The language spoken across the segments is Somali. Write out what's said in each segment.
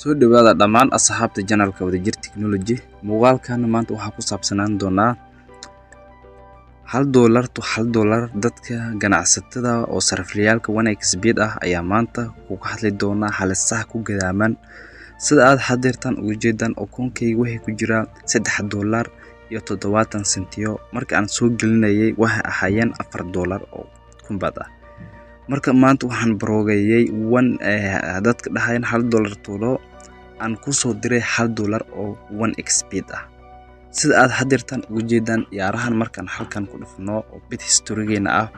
soo dhawaada dhammaan asxaabta channelka Wadajir Technology. Muuqaalkan maanta waxaa ku saabsanaan doonaa $1 to $1 dadka ganacsatada oo sarifliyaalka Wanexbet ah ayaa maanta ku hadli doona halisaha ku gadaaman sida aad hadeertan ugu jeedaan oo koonkayga waxay ku jira $3 iyo 70 sentiyo marka aan soo gelinayay waxa ahaayeen $4 oo kumbad ah. marka maanta waxaan baroogayay dadka dhahayn $1 tuulo aan ku soo diray $1 oo Wanexbet ah. sida aad hadeertan ugu jeedaan yaarahan markaan halkan ku dhufno oo bit historygeena ah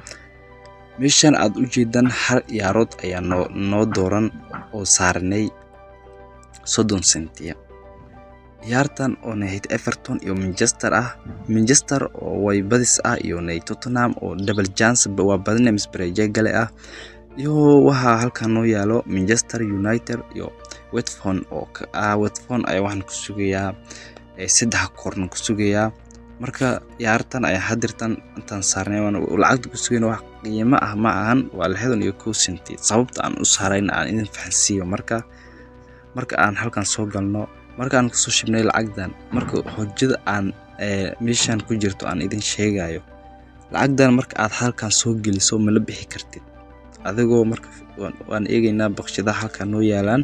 meeshan aad u jeedaan hal yaarood ayaa noo dooran oo saarnay 30 sentiya. yaartan oo nahayd Everton iyo Manchester oo way badis ah iyo Tottenham oo double chance waa badinay misbareeje gale ah iyo waxa halkan noo yaalo Manchester United iyo Watford oo Watford ay waxaan ku sugayaa 3 koorna ku sugayaa. marka yaartan ay hadirtan intaan saarnay lacag ku sugayna wax qiimo ah ma ahan waa 61 senti. sababta aan u saarayna aan idin fahansiyo marka aan halkan soo galno markaan ku soo shibnay lacagdan marka hojada aan meeshan ku jirto aan idin sheegayo lacagdan marka aad halkan soo geliso ma la bixi kartid adigoo marka waan eegaynaa baqshada halkan noo yaalaan.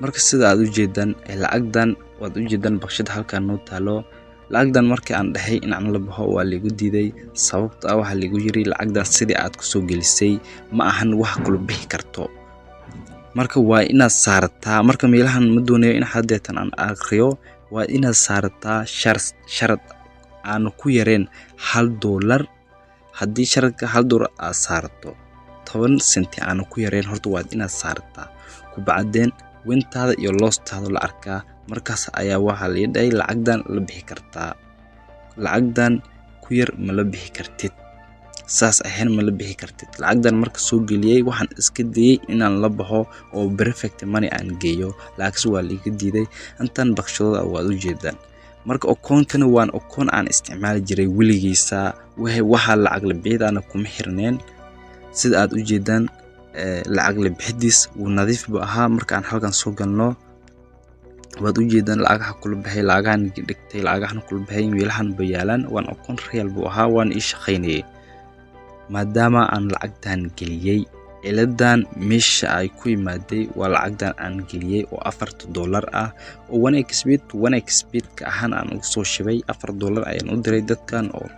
marka sida aad u jeedaan lacagdan waad u jeedaan baqshada halkan noo taalo lacagdan markii aan dhahay in aan la baxo waa liigu diiday sababta waxa liigu yiri lacagdan sidii aad ku soo gelisay ma ahan wax kula bixi karto marka waa inaad saartaa marka meelahan ma doonayo in hadeetan aan akhriyo waa inaad saartaa sharad aan ku yareen $1 haddii sharadka $1 aad saarto 10 senti aan ku yareen horta waa inaad saartaa ku bacdeen wintaada iyo loostaada la arkaa markaas ayaa waxa la yidhay lacagdan la bixi kartaa lacagdan ku yar ma la bixi kartid saas ahayn ma la bixi kartid. lacagdan marka soo geliyay waxaan iska dayay inaan la baxo oo perfect money aan geeyo laakiin waa liiga diiday intaan baqshadooda waad u jeedaan marka akoonkana waan akoon aan isticmaali jiray wiligiisa waxa lacag la bixidana kuma xirneen sida aad u jeedaan lacag la bixidiis uu nadiif buu ahaa markaan halkan soo galno waad u jeedaan lacagaha kula baxay lacagahan dhigtay lacagahan kula baxay meelahan bayaalan waan akoon real buu ahaa waan ii shaqaynayay maadaama aan lacagtan geliyay iladan meesha ay ku imaaday waa lacagtan aan geliyay oo $4 ah oo Wanexbet ka ahaan aan ugu soo shibay $4 ayaan u diray dadkan oo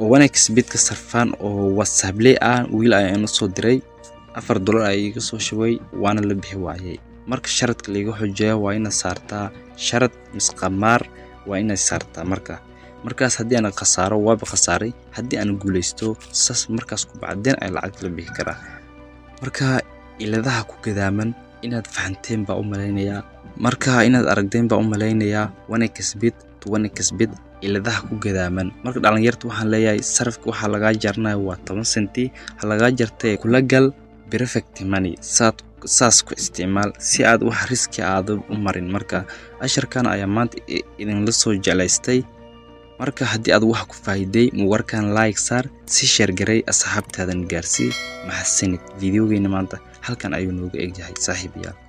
Wanexbet ka sarfaan oo WhatsApp ah wiil ayaan u soo diray $4 ay iga soo shibay waana la bixi waayay. marka sharadka liiga xojeeyo waa inaad saartaa sharad misqamaar waa inaad saartaa markaas haddii aan khasaaro waa khasaaray haddii aan guuleysto saas markaas ku bacdeen ay lacag la bixi karaa. marka iladaha ku gadaaman inaad fahanteen baa u maleynayaa marka inaad aragteen baa u maleynayaa Wanexbet iladaha ku gadaaman marka dhalinyarta waxaan leeyahay sarifka waxa laga jarnaa waa 10 senti ha laga jartay kula gal perfect money saas ku isticmaal si aad wax riski aad u marin. marka asharkan ayaa maanta idin la soo jeclaystay marka haddii aad wax ku faa'iiday muuqaalkan like saar si share garay asxaabtaadan gaarsii maxasanid videogeena maanta halkan ayuu nooga eegyahay saaxiibayaal.